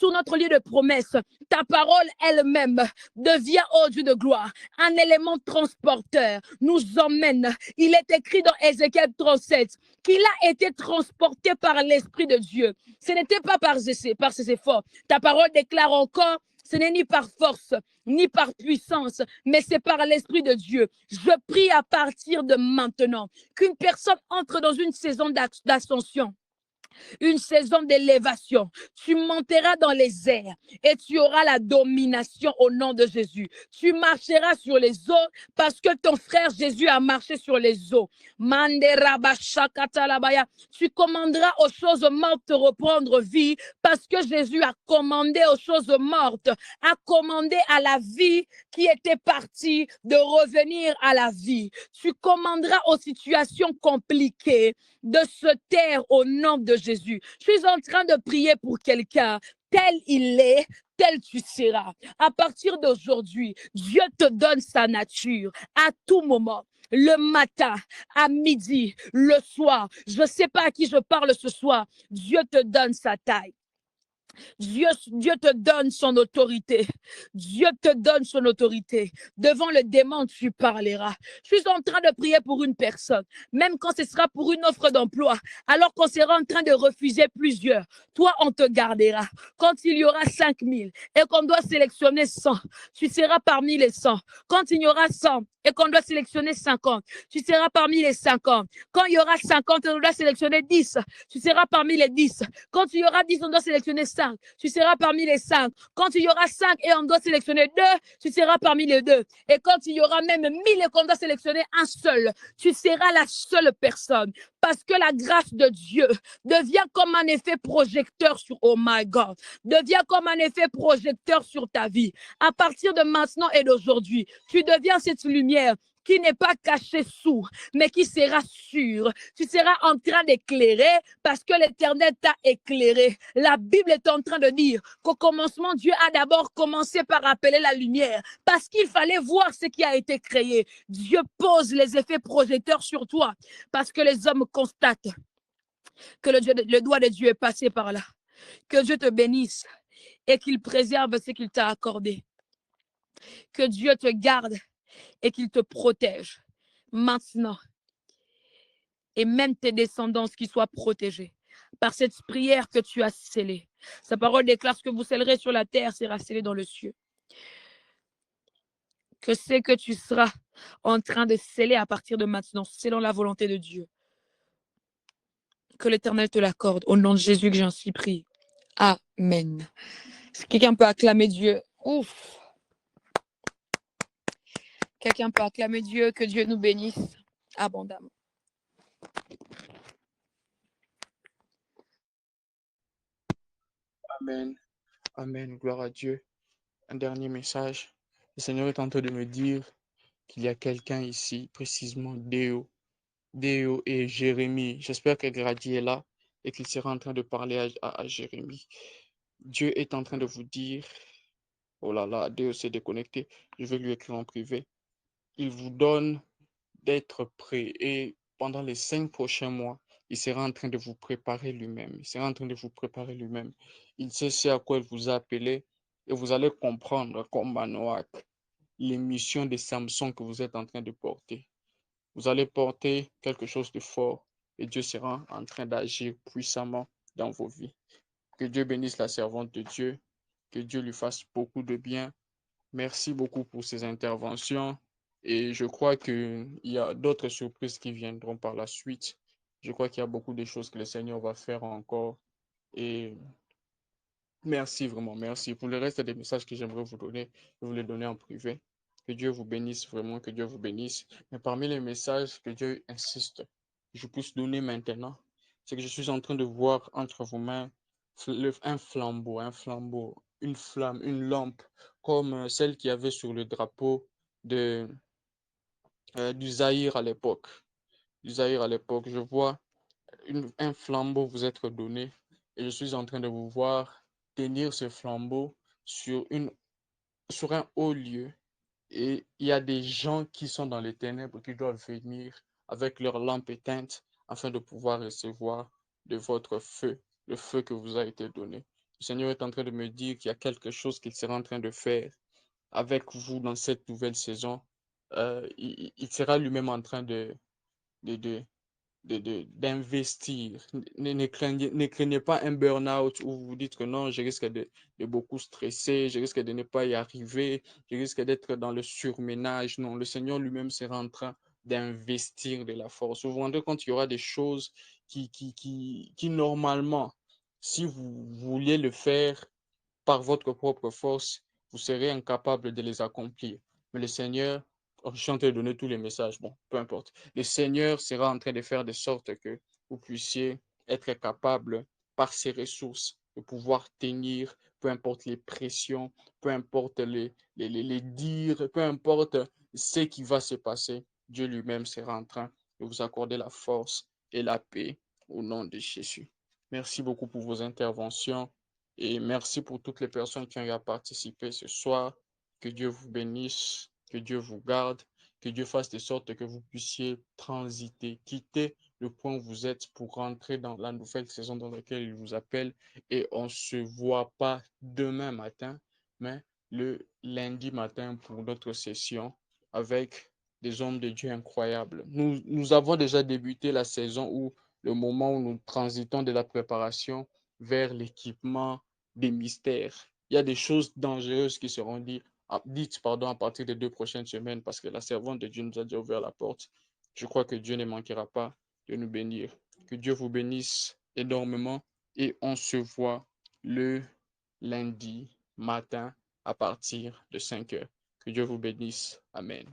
sur notre lieu de promesse. Ta parole elle-même devient, ô Dieu de gloire, un élément transporteur, nous emmène. Il est écrit dans Ézéchiel 37 qu'il a été transporté par l'Esprit de Dieu. Ce n'était pas par ses efforts. Ta parole déclare encore, ce n'est ni par force, ni par puissance, mais c'est par l'Esprit de Dieu. Je prie à partir de maintenant qu'une personne entre dans une saison d'ascension, une saison d'élévation. Tu monteras dans les airs et tu auras la domination au nom de Jésus. Tu marcheras sur les eaux parce que ton frère Jésus a marché sur les eaux. Tu commanderas aux choses mortes de reprendre vie parce que Jésus a commandé aux choses mortes, a commandé à la vie qui était partie de revenir à la vie. Tu commanderas aux situations compliquées de se taire au nom de Jésus. Je suis en train de prier pour quelqu'un. Tel il est, tel tu seras. À partir d'aujourd'hui, Dieu te donne sa nature à tout moment. Le matin, à midi, le soir. Je ne sais pas à qui je parle ce soir. Dieu te donne sa taille. Dieu te donne son autorité. Dieu te donne son autorité. Devant le démon, tu parleras. Je suis en train de prier pour une personne, même quand ce sera pour une offre d'emploi, alors qu'on sera en train de refuser plusieurs. Toi, on te gardera. Quand il y aura 5000 et qu'on doit sélectionner 100, tu seras parmi les 100. Quand il y aura 100 et qu'on doit sélectionner 50, tu seras parmi les 50. Quand il y aura 50 et on doit sélectionner 10, tu seras parmi les 10. Quand il y aura 10, on doit sélectionner 5. Tu seras parmi les 5. Quand il y aura 5 et on doit sélectionner 2, tu seras parmi les 2. Et quand il y aura même 1000 et qu'on doit sélectionner un seul, tu seras la seule personne. Parce que la grâce de Dieu devient comme un effet projecteur sur, oh my God, devient comme un effet projecteur sur ta vie. À partir de maintenant et d'aujourd'hui, tu deviens cette lumière qui n'est pas cachée sous, mais qui sera sûre. Tu seras en train d'éclairer parce que l'Éternel t'a éclairé. La Bible est en train de dire qu'au commencement, Dieu a d'abord commencé par appeler la lumière parce qu'il fallait voir ce qui a été créé. Dieu pose les effets projecteurs sur toi parce que les hommes constatent que le doigt de Dieu est passé par là. Que Dieu te bénisse et qu'il préserve ce qu'il t'a accordé. Que Dieu te garde et qu'il te protège maintenant. Et même tes descendants qui soient protégés par cette prière que tu as scellée. Sa parole déclare ce que vous scellerez sur la terre sera scellé dans le ciel. Que ce que tu seras en train de sceller à partir de maintenant, selon la volonté de Dieu. Que l'Éternel te l'accorde. Au nom de Jésus que j'en suis pris. Amen. Est-ce que quelqu'un peut acclamer Dieu? Ouf. Quelqu'un peut acclamer Dieu, que Dieu nous bénisse abondamment. Amen. Amen. Gloire à Dieu. Un dernier message. Le Seigneur est en train de me dire qu'il y a quelqu'un ici, précisément Déo. Déo et Jérémie. J'espère que Grady est là et qu'il sera en train de parler à Jérémie. Dieu est en train de vous dire, oh là là, Déo s'est déconnecté, je vais lui écrire en privé. Il vous donne d'être prêt et pendant les 5 prochains mois, il sera en train de vous préparer lui-même. Il sera en train de vous préparer lui-même. Il sait ce à quoi il vous a appelé et vous allez comprendre comme Manoach les missions de Samson que vous êtes en train de porter. Vous allez porter quelque chose de fort et Dieu sera en train d'agir puissamment dans vos vies. Que Dieu bénisse la servante de Dieu, que Dieu lui fasse beaucoup de bien. Merci beaucoup pour ces interventions et je crois qu'il y a d'autres surprises qui viendront par la suite. Je crois qu'il y a beaucoup de choses que le Seigneur va faire encore et merci vraiment, merci. Pour le reste des messages que j'aimerais vous donner, je vais vous les donner en privé. Que Dieu vous bénisse vraiment, que Dieu vous bénisse. Mais parmi les messages que Dieu insiste que je puisse donner maintenant, c'est que je suis en train de voir entre vos mains un flambeau, une flamme, une lampe, comme celle qu'il y avait sur le drapeau de, du Zaïre à l'époque. Du Zaïre à l'époque, je vois un flambeau vous être donné et je suis en train de vous voir tenir ce flambeau sur un haut lieu et il y a des gens qui sont dans les ténèbres qui doivent venir avec leur lampe éteinte afin de pouvoir recevoir de votre feu, le feu que vous a été donné. Le Seigneur est en train de me dire qu'il y a quelque chose qu'il sera en train de faire avec vous dans cette nouvelle saison. Il sera lui-même en train de, de, d'investir. Ne craignez pas un burn-out où vous vous dites que non, je risque de beaucoup stresser, je risque de ne pas y arriver, je risque d'être dans le surménage. Non, le Seigneur lui-même sera en train d'investir de la force. Vous vous rendez compte qu'il y aura des choses qui normalement, si vous vouliez le faire par votre propre force, vous serez incapable de les accomplir. Mais le Seigneur, je suis en train de donner tous les messages, bon, peu importe. Le Seigneur sera en train de faire de sorte que vous puissiez être capable, par ses ressources, de pouvoir tenir, peu importe les pressions, peu importe les dires, peu importe ce qui va se passer. Dieu lui-même sera en train de vous accorder la force et la paix au nom de Jésus. Merci beaucoup pour vos interventions. Et merci pour toutes les personnes qui ont eu à participer ce soir. Que Dieu vous bénisse, que Dieu vous garde, que Dieu fasse de sorte que vous puissiez transiter, quitter le point où vous êtes pour rentrer dans la nouvelle saison dans laquelle il vous appelle. Et on ne se voit pas demain matin, mais le lundi matin pour notre session avec des hommes de Dieu incroyables. Nous avons déjà débuté la saison où le moment où nous transitons de la préparation vers l'équipement des mystères. Il y a des choses dangereuses qui seront dites à partir des 2 prochaines semaines parce que la servante de Dieu nous a déjà ouvert la porte. Je crois que Dieu ne manquera pas de nous bénir. Que Dieu vous bénisse énormément et on se voit le lundi matin à partir de 5 heures. Que Dieu vous bénisse. Amen.